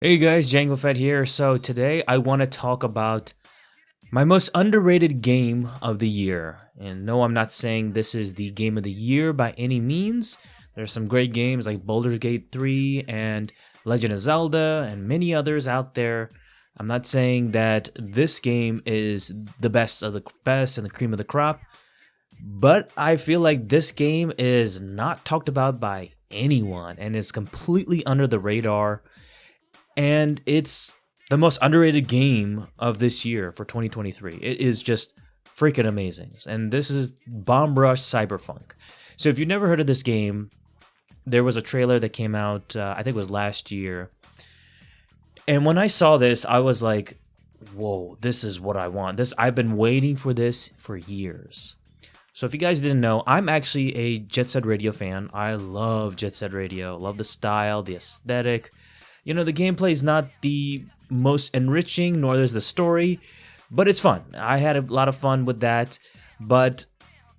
Hey guys, Django Fett here. So today I want to talk about my most underrated game of the year. And no, I'm not saying this is the game of the year by any means. There's some great games like Baldur's Gate 3 and Legend of Zelda and many others out there. I'm not saying that this game is the best of the best and the cream of the crop, but I feel like this game is not talked about by anyone and is completely under the radar, and it's the most underrated game of this year for 2023. It is just freaking amazing. And this is Bomb Rush Cyberfunk. So if you've never heard of this game, there was a trailer that came out, I think it was last year. And when I saw this, I was like, whoa, this is what I want. I've been waiting for this for years. So if you guys didn't know, I'm actually a Jet Set Radio fan. I love Jet Set Radio. Love the style, the aesthetic. You know, the gameplay is not the most enriching, nor is the story, but it's fun. I had a lot of fun with that. But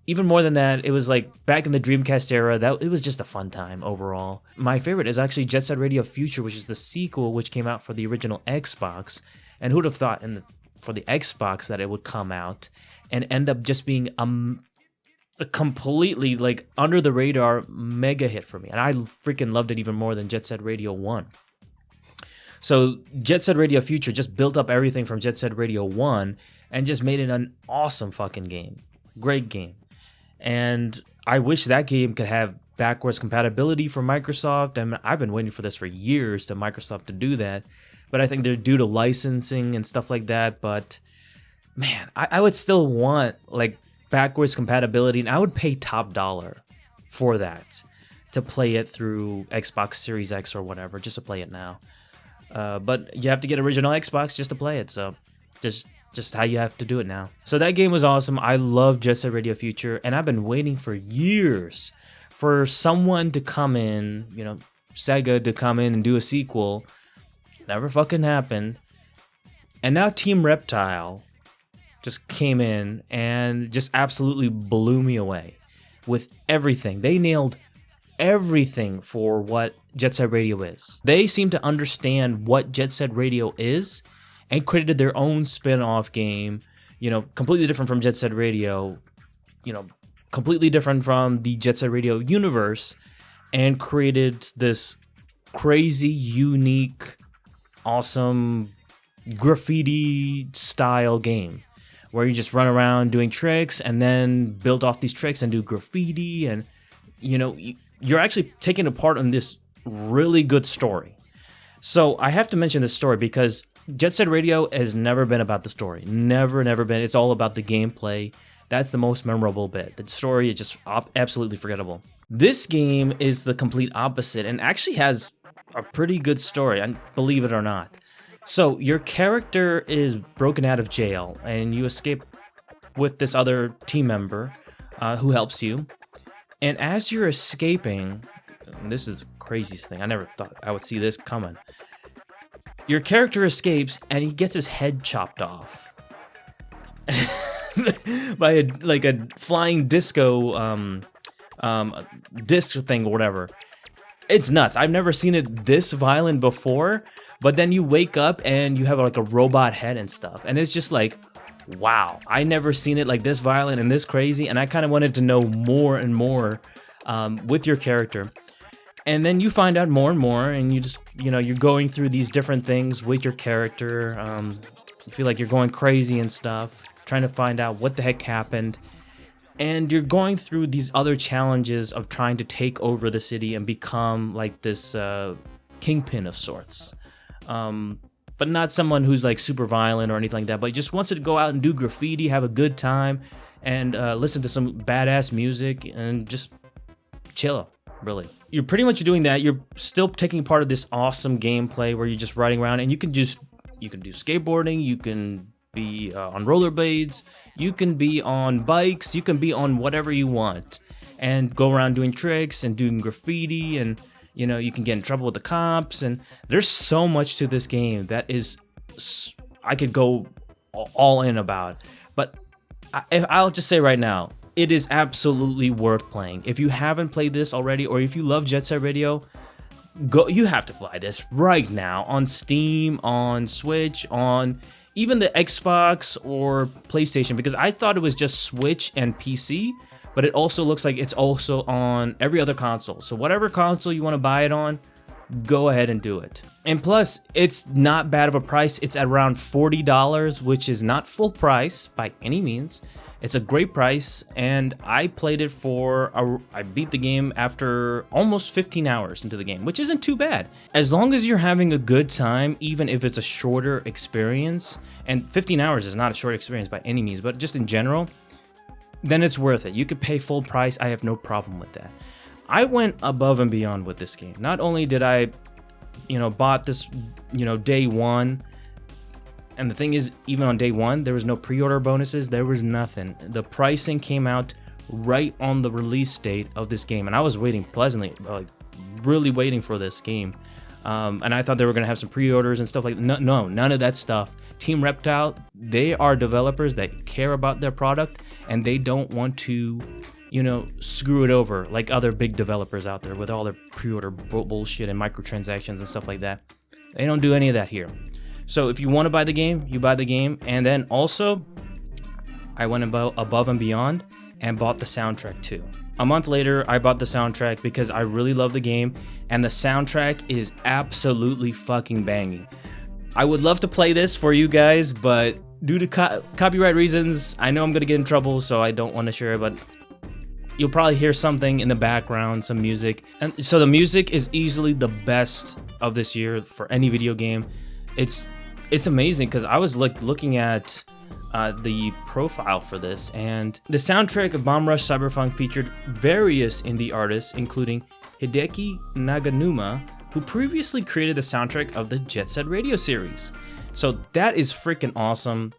even more than that, it was like back in the Dreamcast era, that it was just a fun time overall. My favorite is actually Jet Set Radio Future, which is the sequel which came out for the original Xbox. And who'd have thought for the Xbox that it would come out and end up just being a completely like under the radar mega hit for me. And I freaking loved it even more than Jet Set Radio 1. So Jet Set Radio Future just built up everything from Jet Set Radio 1 and just made it an awesome fucking game. Great game. And I wish that game could have backwards compatibility for Microsoft. I mean, I've been waiting for this for years to Microsoft to do that. But I think they're due to licensing and stuff like that. But man, I would still want like backwards compatibility, and I would pay top dollar for that to play it through Xbox Series X or whatever, just to play it now. But you have to get original Xbox just to play it, so just how you have to do it now. So that game was awesome. I love Jet Set Radio Future, and I've been waiting for years for someone to come in, you know, Sega to come in and do a sequel. Never fucking happened. And now Team Reptile just came in and just absolutely blew me away with everything. They nailed everything for what Jet Set Radio is. They seem to understand what Jet Set Radio is and created their own spin-off game, you know, completely different from Jet Set Radio, you know, completely different from the Jet Set Radio universe, and created this crazy, unique, awesome graffiti style game where you just run around doing tricks and then build off these tricks and do graffiti, and you know, you're actually taking a part in this really good story. So I have to mention this story because Jet Set Radio has never been about the story. Never been. It's all about the gameplay. That's the most memorable bit. The story is just absolutely forgettable. This game is the complete opposite and actually has a pretty good story, believe it or not. So your character is broken out of jail and you escape with this other team member who helps you. And as you're escaping, and this is the craziest thing, I never thought I would see this coming. Your character escapes and he gets his head chopped off by a flying disco disc thing or whatever. It's nuts. I've never seen it this violent before. But then you wake up and you have like a robot head and stuff, and it's just like, wow, I never seen it like this violent and this crazy. And I kind of wanted to know more and more with your character. And then you find out more and more, and you just, you know, you're going through these different things with your character. You feel like you're going crazy and stuff, trying to find out what the heck happened. And you're going through these other challenges of trying to take over the city and become like this kingpin of sorts. But not someone who's like super violent or anything like that, but just wants to go out and do graffiti, have a good time, and listen to some badass music and just chill, really. You're pretty much doing that. You're still taking part of this awesome gameplay where you're just riding around, and you can do skateboarding, you can be on rollerblades, you can be on bikes, you can be on whatever you want, and go around doing tricks and doing graffiti, and you know, you can get in trouble with the cops, and there's so much to this game that is, I could go all in about. But I'll just say right now, it is absolutely worth playing. If you haven't played this already, or if you love Jet Set Radio, go. You have to buy this right now on Steam, on Switch, on even the Xbox or PlayStation, because I thought it was just Switch and PC, but it also looks like it's also on every other console. So whatever console you want to buy it on, go ahead and do it. And plus, it's not bad of a price. It's at around $40, which is not full price by any means. It's a great price, and I played it I beat the game after almost 15 hours into the game, which isn't too bad. As long as you're having a good time, even if it's a shorter experience, and 15 hours is not a short experience by any means, but just in general, then it's worth it. You could pay full price. I have no problem with that. I went above and beyond with this game. Not only did I, bought this, day one. And the thing is, even on day one, there was no pre-order bonuses. There was nothing. The pricing came out right on the release date of this game. And I was waiting pleasantly, like really waiting for this game. And I thought they were going to have some pre-orders and stuff like that. No, none of that stuff. Team Reptile, they are developers that care about their product, and they don't want to, screw it over like other big developers out there with all their pre-order bullshit and microtransactions and stuff like that. They don't do any of that here. So if you want to buy the game, you buy the game. And then also, I went above and beyond and bought the soundtrack too. A month later, I bought the soundtrack because I really love the game, and the soundtrack is absolutely fucking banging. I would love to play this for you guys, but due to copyright reasons, I know I'm going to get in trouble, so I don't want to share it, but you'll probably hear something in the background, some music. And so the music is easily the best of this year for any video game. It's amazing because I was looking at the profile for this, and the soundtrack of Bomb Rush Cyberfunk featured various indie artists, including Hideki Naganuma, who previously created the soundtrack of the Jet Set Radio series. So that is freaking awesome.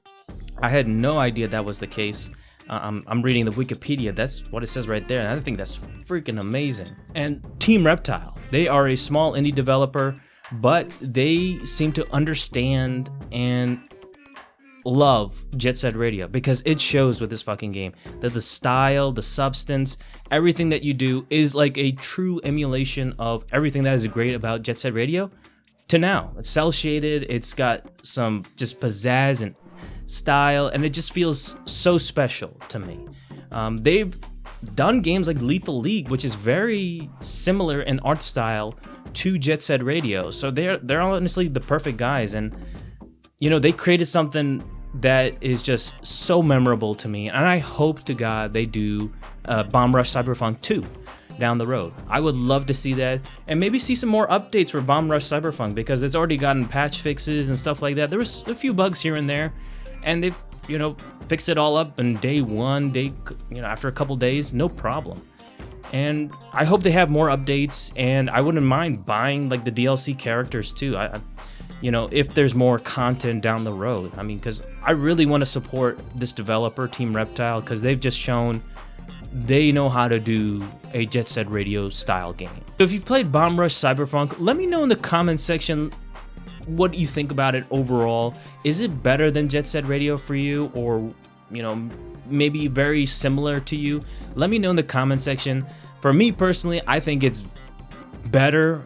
I had no idea that was the case. I'm reading the Wikipedia. That's what it says right there, and I think that's freaking amazing. And Team Reptile, they are a small indie developer, but they seem to understand and love Jet Set Radio, because it shows with this fucking game that the style, the substance, everything that you do is like a true emulation of everything that is great about Jet Set Radio to now. It's cel shaded, it's got some just pizzazz and style, and it just feels so special to me. They've done games like Lethal League, which is very similar in art style to Jet Set Radio, so they're honestly the perfect guys, and they created something that is just so memorable to me, and I hope to God they do Bomb Rush Cyberfunk 2 down the road. I would love to see that, and maybe see some more updates for Bomb Rush Cyberfunk, because it's already gotten patch fixes and stuff like that. There was a few bugs here and there, and they've fixed it all up in day one, after a couple days, no problem. And I hope they have more updates, and I wouldn't mind buying like the DLC characters too. If there's more content down the road. I mean, because I really want to support this developer, Team Reptile, because they've just shown they know how to do a Jet Set Radio style game. So if you've played Bomb Rush Cyberfunk, let me know in the comments section what you think about it overall. Is it better than Jet Set Radio for you, or maybe very similar to you? Let me know in the comment section. For me personally, I think it's better,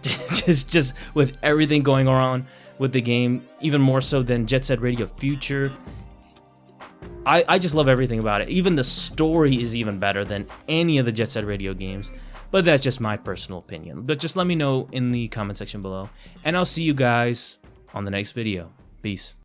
just with everything going on with the game, even more so than Jet Set Radio Future. I just love everything about it. Even the story is even better than any of the Jet Set Radio games, but that's just my personal opinion. But just let me know in the comment section below, and I'll see you guys on the next video. Peace.